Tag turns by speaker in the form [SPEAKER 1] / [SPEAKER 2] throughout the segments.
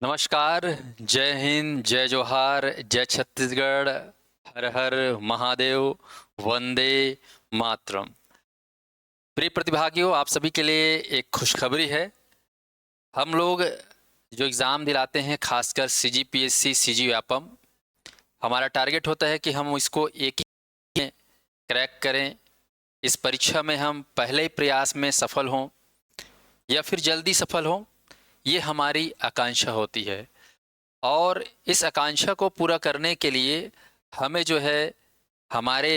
[SPEAKER 1] नमस्कार। जय हिंद, जय जोहार, जय छत्तीसगढ़। हर हर महादेव। वंदे मातरम। प्रिय प्रतिभागियों, आप सभी के लिए एक खुशखबरी है। हम लोग जो एग्ज़ाम दिलाते हैं, खासकर सीजीपीएससी सीजी व्यापम, हमारा टारगेट होता है कि हम इसको एक ही में क्रैक करें। इस परीक्षा में हम पहले ही प्रयास में सफल हों या फिर जल्दी सफल हों, ये हमारी आकांक्षा होती है। और इस आकांक्षा को पूरा करने के लिए हमें जो है हमारे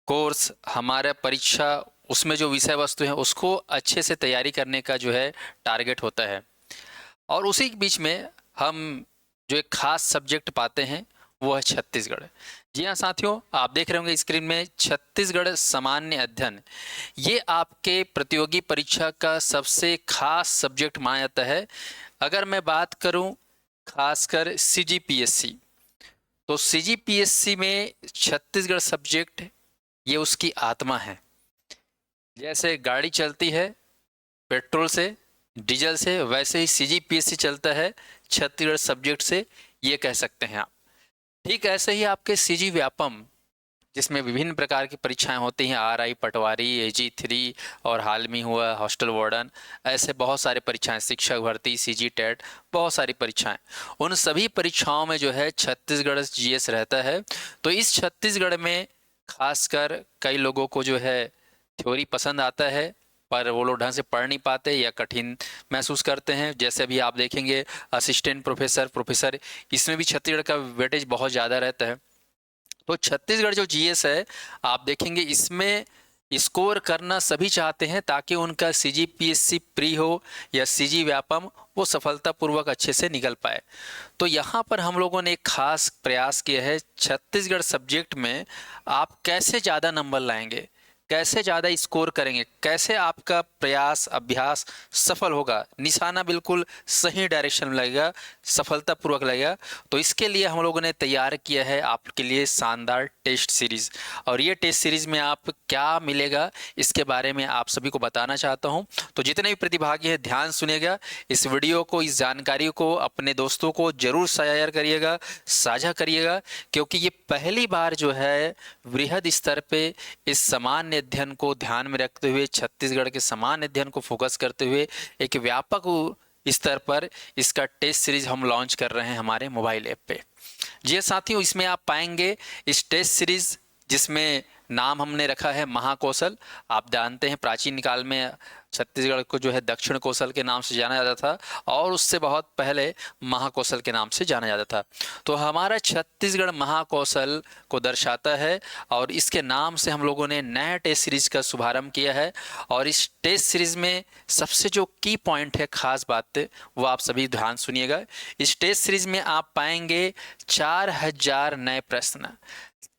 [SPEAKER 1] कोर्स, हमारा परीक्षा, उसमें जो विषय वस्तु है उसको अच्छे से तैयारी करने का जो है टारगेट होता है। और उसी के बीच में हम जो एक खास सब्जेक्ट पाते हैं वो है छत्तीसगढ़। जी हाँ साथियों, आप देख रहे होंगे स्क्रीन में छत्तीसगढ़ सामान्य अध्ययन। ये आपके प्रतियोगी परीक्षा का सबसे खास सब्जेक्ट माना जाता है। अगर मैं बात करूं खासकर सीजीपीएससी, तो सीजीपीएससी में छत्तीसगढ़ सब्जेक्ट ये उसकी आत्मा है। जैसे गाड़ी चलती है पेट्रोल से, डीजल से, वैसे ही सीजीपीएससी चलता है छत्तीसगढ़ सब्जेक्ट से, ये कह सकते हैं आप। ठीक ऐसे ही आपके सीजी व्यापम, जिसमें विभिन्न प्रकार की परीक्षाएं होती हैं, आरआई, पटवारी, एजी3 और हाल में हुआ हॉस्टल वार्डन, ऐसे बहुत सारी परीक्षाएं, शिक्षक भर्ती, सीजी टेट, बहुत सारी परीक्षाएं। उन सभी परीक्षाओं में जो है छत्तीसगढ़ जीएस रहता है। तो इस छत्तीसगढ़ में खासकर कई लोगों को जो है थ्योरी पसंद आता है, पर वो लोग ढंग से पढ़ नहीं पाते या कठिन महसूस करते हैं। जैसे अभी आप देखेंगे असिस्टेंट प्रोफेसर, प्रोफेसर, इसमें भी छत्तीसगढ़ का वेटेज बहुत ज़्यादा रहता है। तो छत्तीसगढ़ जो जीएस है, आप देखेंगे इसमें स्कोर करना सभी चाहते हैं ताकि उनका सीजीपीएससी प्री हो या सीजी व्यापम वो सफलतापूर्वक अच्छे से निकल पाए। तो यहाँ पर हम लोगों ने एक खास प्रयास किया है, छत्तीसगढ़ सब्जेक्ट में आप कैसे ज़्यादा नंबर लाएंगे, कैसे ज़्यादा स्कोर करेंगे, कैसे आपका प्रयास अभ्यास सफल होगा, निशाना बिल्कुल सही डायरेक्शन में लगेगा, सफलतापूर्वक लगेगा। तो इसके लिए हम लोगों ने तैयार किया है आपके लिए शानदार टेस्ट सीरीज़। और ये टेस्ट सीरीज़ में आप क्या मिलेगा इसके बारे में आप सभी को बताना चाहता हूँ। तो जितने भी प्रतिभागी हैं ध्यान सुनिएगा, इस वीडियो को, इस जानकारी को अपने दोस्तों को जरूर शेयर करिएगा, साझा करिएगा, क्योंकि ये पहली बार जो है वृहद स्तर पे इस सामान्य अध्ययन को ध्यान में रखते हुए, छत्तीसगढ़ के सामान्य अध्ययन को फोकस करते हुए एक व्यापक स्तर पर इसका टेस्ट सीरीज हम लॉन्च कर रहे हैं हमारे मोबाइल ऐप पे। जी साथियों, इसमें आप पाएंगे इस टेस्ट सीरीज जिसमें नाम हमने रखा है महाकौशल। आप जानते हैं प्राचीन काल में छत्तीसगढ़ को जो है दक्षिण कौशल के नाम से जाना जाता था और उससे बहुत पहले महाकौशल के नाम से जाना जाता था। तो हमारा छत्तीसगढ़ महाकौशल को दर्शाता है और इसके नाम से हम लोगों ने नया टेस्ट सीरीज का शुभारंभ किया है। और इस टेस्ट सीरीज में सबसे जो की पॉइंट है, खास बात, वो आप सभी ध्यान सुनिएगा। इस टेस्ट सीरीज में आप पाएंगे 4000 नए प्रश्न।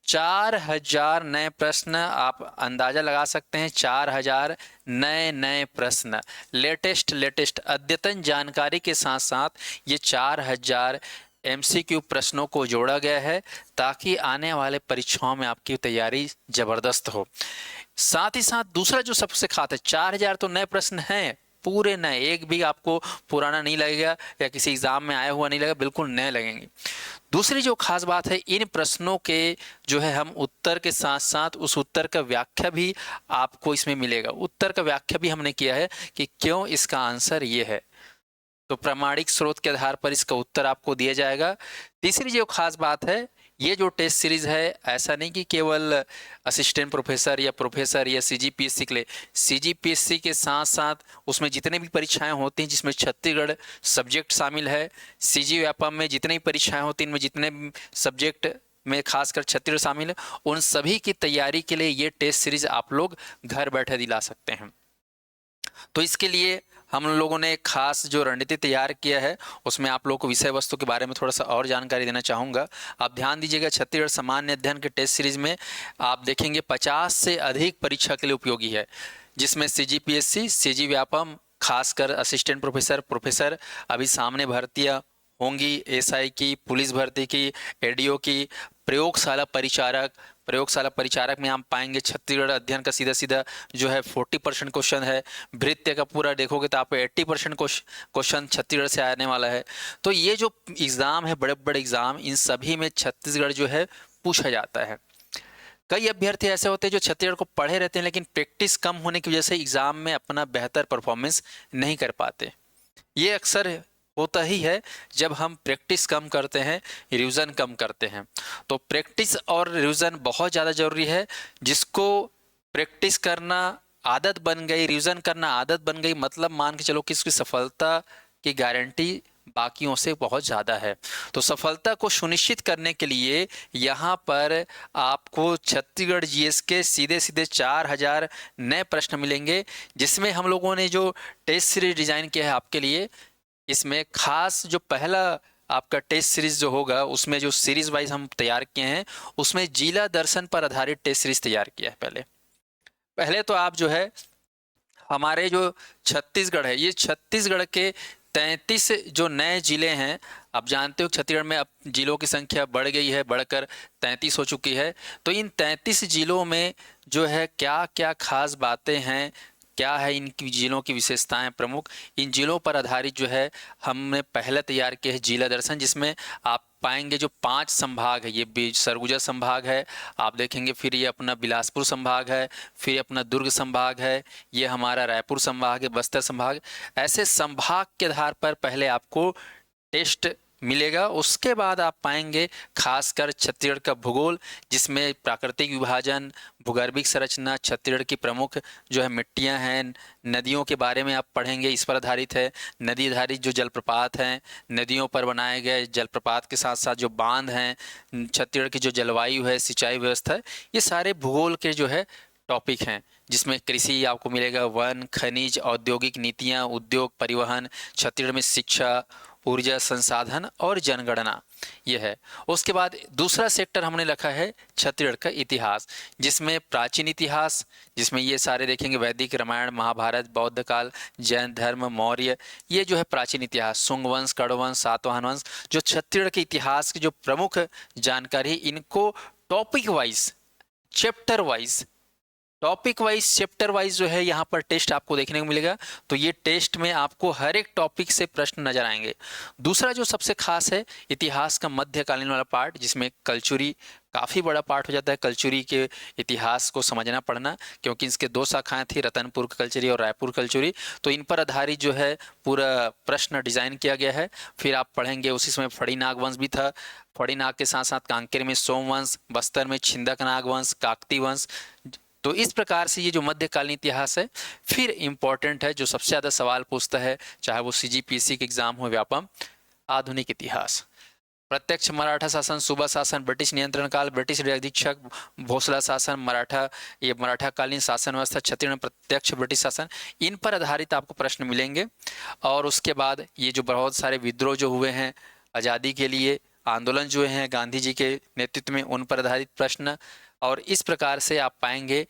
[SPEAKER 1] 4000 नए प्रश्न, आप अंदाजा लगा सकते हैं, 4000 नए नए प्रश्न, लेटेस्ट अद्यतन जानकारी के साथ साथ ये 4000 एमसीक्यू प्रश्नों को जोड़ा गया है ताकि आने वाले परीक्षाओं में आपकी तैयारी जबरदस्त हो। साथ ही साथ दूसरा जो सबसे खास है, 4000 तो नए प्रश्न हैं, पूरे नए, एक भी आपको पुराना नहीं लगेगा या किसी एग्जाम में आया हुआ नहीं लगेगा, बिल्कुल नए लगेंगे। दूसरी जो खास बात है, इन प्रश्नों के जो है हम उत्तर के साथ साथ उस उत्तर का व्याख्या भी आपको इसमें मिलेगा। उत्तर का व्याख्या भी हमने किया है कि क्यों इसका आंसर ये है, तो प्रामाणिक स्रोत के आधार पर इसका उत्तर आपको दिया जाएगा। तीसरी जो खास बात है, ये जो टेस्ट सीरीज है ऐसा नहीं कि केवल असिस्टेंट प्रोफेसर या सीजीपीएससी के लिए, सीजीपीएससी के साथ साथ उसमें जितने भी परीक्षाएं होती हैं जिसमें छत्तीसगढ़ सब्जेक्ट शामिल है, सीजी व्यापम में जितनी भी परीक्षाएं होती हैं इनमें जितने सब्जेक्ट में खासकर छत्तीसगढ़ शामिल है, उन सभी की तैयारी के लिए ये टेस्ट सीरीज आप लोग घर बैठे दिला सकते हैं। तो इसके लिए हम लोगों ने खास जो रणनीति तैयार किया है उसमें आप लोगों को विषय वस्तु के बारे में थोड़ा सा और जानकारी देना चाहूँगा। आप ध्यान दीजिएगा, छत्तीसगढ़ सामान्य अध्ययन के टेस्ट सीरीज में आप देखेंगे 50 से अधिक परीक्षा के लिए उपयोगी है, जिसमें सीजीपीएससी, सीजी व्यापम, खासकर असिस्टेंट प्रोफेसर, प्रोफेसर, अभी सामने भर्तियाँ होंगी, एसआई की, पुलिस भर्ती की, एडीओ की, प्रयोगशाला परिचारक में आप पाएंगे छत्तीसगढ़ अध्ययन का सीधा सीधा जो है 40% क्वेश्चन है। भृत्य का पूरा देखोगे तो आपको 80% क्वेश्चन छत्तीसगढ़ से आने वाला है। तो ये जो एग्ज़ाम है, बड़े बड़े एग्ज़ाम, इन सभी में छत्तीसगढ़ जो है पूछा जाता है। कई अभ्यर्थी ऐसे होते हैं जो छत्तीसगढ़ को पढ़े रहते हैं, लेकिन प्रैक्टिस कम होने की वजह से एग्ज़ाम में अपना बेहतर परफॉर्मेंस नहीं कर पाते। ये अक्सर होता ही है जब हम प्रैक्टिस कम करते हैं, रिवीजन कम करते हैं। तो प्रैक्टिस और रिवीजन बहुत ज़्यादा ज़रूरी है। जिसको प्रैक्टिस करना आदत बन गई, रिवीजन करना आदत बन गई, मतलब मान के चलो कि इसकी सफलता की गारंटी बाकियों से बहुत ज़्यादा है। तो सफलता को सुनिश्चित करने के लिए यहाँ पर आपको छत्तीसगढ़ जीएस के सीधे सीधे 4000 नए प्रश्न मिलेंगे, जिसमें हम लोगों ने जो टेस्ट सीरीज डिज़ाइन किया है आपके लिए, इसमें खास जो पहला आपका टेस्ट सीरीज जो होगा, उसमें जो सीरीज वाइज हम तैयार किए हैं, उसमें जिला दर्शन पर आधारित टेस्ट सीरीज तैयार किया है। पहले तो आप जो है हमारे जो छत्तीसगढ़ है, ये छत्तीसगढ़ के 33 जो नए जिले हैं, आप जानते हो छत्तीसगढ़ में अब जिलों की संख्या बढ़ गई है, बढ़कर 33 हो चुकी है। तो इन 33 जिलों में जो है क्या क्या खास बातें हैं, क्या है इन जिलों की विशेषताएं प्रमुख, इन जिलों पर आधारित जो है हमने पहले तैयार किया है जिला दर्शन, जिसमें आप पाएंगे जो 5 संभाग है, ये सरगुजा संभाग है, आप देखेंगे, फिर ये अपना बिलासपुर संभाग है, फिर अपना दुर्ग संभाग है, ये हमारा रायपुर संभाग है, बस्तर संभाग। ऐसे संभाग के आधार पर पहले आपको टेस्ट मिलेगा। उसके बाद आप पाएंगे खासकर छत्तीसगढ़ का भूगोल, जिसमें प्राकृतिक विभाजन, भूगर्भिक संरचना, छत्तीसगढ़ की प्रमुख जो है मिट्टियां हैं, नदियों के बारे में आप पढ़ेंगे, इस पर आधारित है। नदी आधारित जो जलप्रपात हैं, नदियों पर बनाए गए जलप्रपात के साथ साथ जो बांध हैं, छत्तीसगढ़ की जो जलवायु है, सिंचाई व्यवस्था है, ये सारे भूगोल के जो है टॉपिक हैं। जिसमें कृषि आपको मिलेगा, वन, खनिज, औद्योगिक नीतियाँ, उद्योग, परिवहन, छत्तीसगढ़ में शिक्षा, ऊर्जा संसाधन और जनगणना, ये है। उसके बाद दूसरा सेक्टर हमने रखा है छत्तीसगढ़ का इतिहास, जिसमें प्राचीन इतिहास, जिसमें ये सारे देखेंगे वैदिक, रामायण, महाभारत, बौद्ध काल, जैन धर्म, मौर्य, ये जो है प्राचीन इतिहास, सुंग वंश, कड़ो वंश, सातवाहन वंश, जो छत्तीसगढ़ के इतिहास की जो प्रमुख जानकारी, इनको टॉपिक वाइज, चैप्टर वाइज जो है यहाँ पर टेस्ट आपको देखने को मिलेगा। तो ये टेस्ट में आपको हर एक टॉपिक से प्रश्न नजर आएंगे। दूसरा जो सबसे खास है इतिहास का मध्यकालीन वाला पार्ट, जिसमें कल्चुरी काफ़ी बड़ा पार्ट हो जाता है। कल्चुरी के इतिहास को समझना पड़ना, क्योंकि इसके 2 शाखाएं थी, रतनपुर कल्चुरी और रायपुर कल्चुरी। तो इन पर आधारित जो है पूरा प्रश्न डिजाइन किया गया है। फिर आप पढ़ेंगे, उसी समय फड़ी नाग वंश भी था, फड़ी नाग के साथ साथ कांकेर में सोमवंश, बस्तर में छिंदक नाग वंश, काकती वंश। तो इस प्रकार से ये जो मध्यकालीन इतिहास है। फिर इम्पोर्टेंट है, जो सबसे ज़्यादा सवाल पूछता है, चाहे वो सीजीपीएससी के एग्जाम हो, व्यापम, आधुनिक इतिहास, प्रत्यक्ष मराठा शासन, सूबा शासन, ब्रिटिश नियंत्रण काल, ब्रिटिश अधीक्षक, भोसला शासन, ये मराठा कालीन शासन व्यवस्था, छत्तीसगढ़ में प्रत्यक्ष ब्रिटिश शासन, इन पर आधारित आपको प्रश्न मिलेंगे। और उसके बाद ये जो बहुत सारे विद्रोह जो हुए हैं आज़ादी के लिए, आंदोलन जो हैं गांधी जी के नेतृत्व में, उन पर आधारित प्रश्न। और इस प्रकार से आप पाएंगे।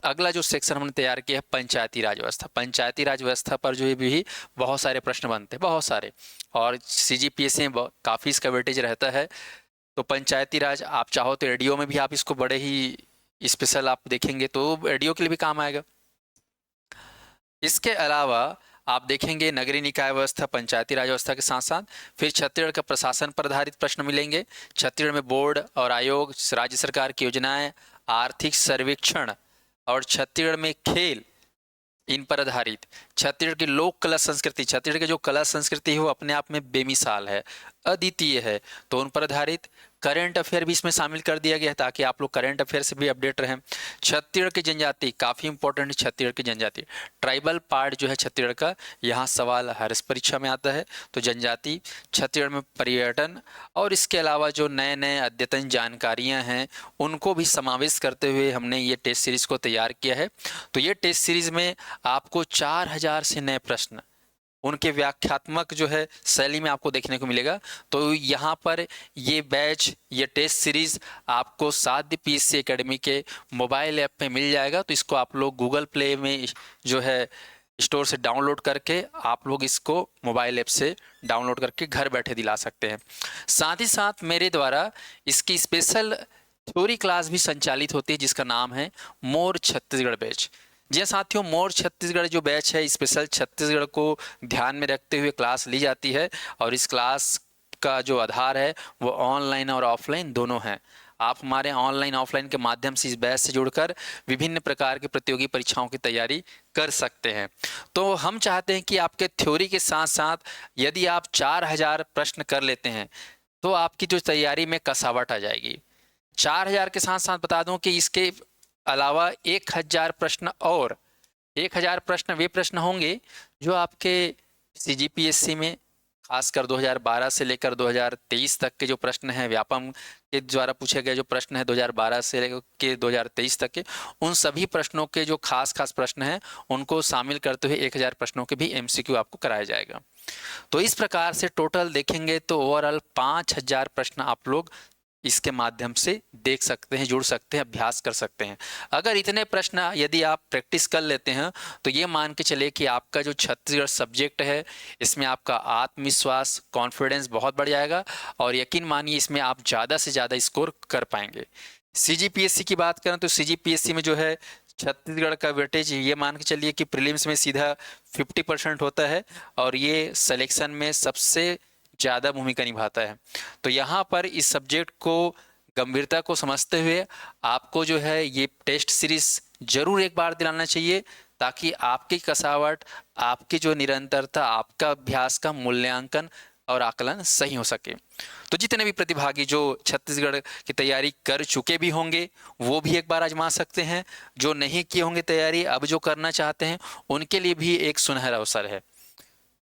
[SPEAKER 1] अगला जो सेक्शन हमने तैयार किया है पंचायती राज व्यवस्था, पंचायती राज व्यवस्था पर जो है भी बहुत सारे प्रश्न बनते हैं, बहुत सारे, और सीजीपीएससी में काफ़ी इसका वेटेज रहता है। तो पंचायती राज आप चाहो तो एडीओ में भी आप इसको बड़े ही स्पेशल आप देखेंगे, तो एडीओ के लिए भी काम आएगा। इसके अलावा आप देखेंगे नगरीय निकाय व्यवस्था, पंचायती राज व्यवस्था के साथ साथ फिर छत्तीसगढ़ का प्रशासन पर आधारित प्रश्न मिलेंगे। छत्तीसगढ़ में बोर्ड और आयोग, राज्य सरकार की योजनाएं, आर्थिक सर्वेक्षण, और छत्तीसगढ़ में खेल, इन पर आधारित। छत्तीसगढ़ की लोक कला संस्कृति, छत्तीसगढ़ की जो कला संस्कृति है वो अपने आप में बेमिसाल है, अद्वितीय है, तो उन पर आधारित। करंट अफेयर भी इसमें शामिल कर दिया गया है ताकि आप लोग करंट अफेयर से भी अपडेट रहें। छत्तीसगढ़ की जनजाति काफ़ी इंपॉर्टेंट है, छत्तीसगढ़ की जनजाति, ट्राइबल पार्ट जो है छत्तीसगढ़ का, यहाँ सवाल हर परीक्षा में आता है। तो जनजाति, छत्तीसगढ़ में पर्यटन, और इसके अलावा जो नए नए अद्यतन जानकारियाँ हैं उनको भी समावेश करते हुए हमने ये टेस्ट सीरीज़ को तैयार किया है। तो ये टेस्ट सीरीज़ में आपको 4000 से नए प्रश्न उनके व्याख्यात्मक जो है शैली में आपको देखने को मिलेगा। तो यहाँ पर ये बैच, ये टेस्ट सीरीज़ आपको साध्य पीएससी एकेडमी के मोबाइल ऐप में मिल जाएगा। तो इसको आप लोग गूगल प्ले में जो है स्टोर से डाउनलोड करके आप लोग इसको मोबाइल ऐप से डाउनलोड करके घर बैठे दिला सकते हैं। साथ ही साथ मेरे द्वारा इसकी स्पेशल थ्योरी क्लास भी संचालित होती है जिसका नाम है मोर छत्तीसगढ़ बैच। जी हाँ साथियों, मोर छत्तीसगढ़ जो बैच है स्पेशल छत्तीसगढ़ को ध्यान में रखते हुए क्लास ली जाती है और इस क्लास का जो आधार है वो ऑनलाइन और ऑफलाइन दोनों हैं। आप हमारे ऑनलाइन ऑफलाइन के माध्यम से इस बैच से जुड़कर विभिन्न प्रकार की प्रतियोगी परीक्षाओं की तैयारी कर सकते हैं। तो हम चाहते हैं कि आपके थ्योरी के साथ साथ यदि आप 4000 प्रश्न कर लेते हैं तो आपकी जो तैयारी में कसावट आ जाएगी। 4000 के साथ साथ बता दूं कि इसके अलावा 1000 प्रश्न और 1000 प्रश्न वे प्रश्न होंगे जो आपके CGPSC में खासकर 2012 से लेकर 2023 तक के जो प्रश्न हैं, व्यापम के द्वारा पूछे गए जो प्रश्न हैं 2012 से लेकर 2023 तक के, उन सभी प्रश्नों के जो खास प्रश्न हैं उनको शामिल करते हुए 1000 प्रश्नों के भी MCQ आपको कराया जाएगा। तो इस प्रकार से टोटल देखेंगे तो ओवरऑल 5000 प्रश्न आप लोग इसके माध्यम से देख सकते हैं, जुड़ सकते हैं, अभ्यास कर सकते हैं। अगर इतने प्रश्न यदि आप प्रैक्टिस कर लेते हैं तो ये मान के चले कि आपका जो छत्तीसगढ़ सब्जेक्ट है इसमें आपका आत्मविश्वास, कॉन्फिडेंस बहुत बढ़ जाएगा और यकीन मानिए इसमें आप ज़्यादा से ज़्यादा स्कोर कर पाएंगे। CGPSC की बात करें तो CGPSC में जो है छत्तीसगढ़ का वेटेज ये मान के चलिए कि प्रीलिम्स में सीधा 50% होता है और ये सिलेक्शन में सबसे ज़्यादा भूमिका निभाता है। तो यहाँ पर इस सब्जेक्ट को गंभीरता को समझते हुए आपको जो है ये टेस्ट सीरीज जरूर एक बार दिलाना चाहिए ताकि आपकी कसावट, आपकी जो निरंतरता, आपका अभ्यास का मूल्यांकन और आकलन सही हो सके। तो जितने भी प्रतिभागी जो छत्तीसगढ़ की तैयारी कर चुके भी होंगे वो भी एक बार आजमा सकते हैं, जो नहीं किए होंगे तैयारी अब जो करना चाहते हैं उनके लिए भी एक सुनहरा अवसर है।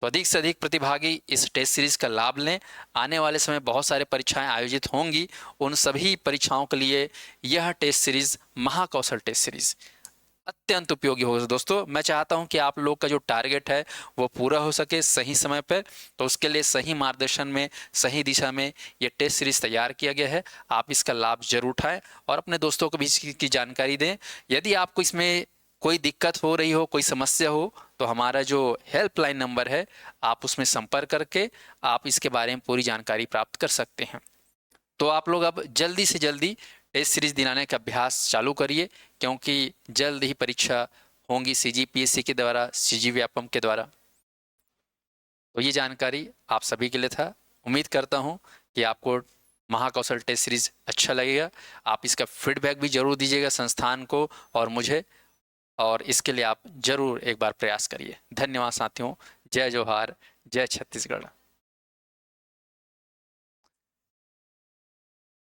[SPEAKER 1] तो अधिक से अधिक प्रतिभागी इस टेस्ट सीरीज का लाभ लें। आने वाले समय बहुत सारे परीक्षाएं आयोजित होंगी, उन सभी परीक्षाओं के लिए यह test series Mahakaushal test series अत्यंत उपयोगी होगा। दोस्तों मैं चाहता हूं कि आप लोग का जो टारगेट है वो पूरा हो सके सही समय पर, तो उसके लिए सही मार्गदर्शन में, सही दिशा में ये टेस्ट सीरीज तैयार किया गया है। आप इसका लाभ जरूर उठाएं और अपने दोस्तों को भी इसकी जानकारी दें। यदि आपको इसमें कोई दिक्कत हो रही हो, कोई समस्या हो तो हमारा जो हेल्पलाइन नंबर है आप उसमें संपर्क करके आप इसके बारे में पूरी जानकारी प्राप्त कर सकते हैं। तो आप लोग अब जल्दी से जल्दी टेस्ट सीरीज दिलाने का अभ्यास चालू करिए क्योंकि जल्द ही परीक्षा होंगी CGPSC के द्वारा, CG व्यापम के द्वारा। तो ये जानकारी आप सभी के लिए था। उम्मीद करता हूँ कि आपको महाकौशल टेस्ट सीरीज अच्छा लगेगा। आप इसका फीडबैक भी जरूर दीजिएगा संस्थान को और मुझे, और इसके लिए आप जरूर एक बार प्रयास करिए। धन्यवाद साथियों। जय जोहार, जय छत्तीसगढ़।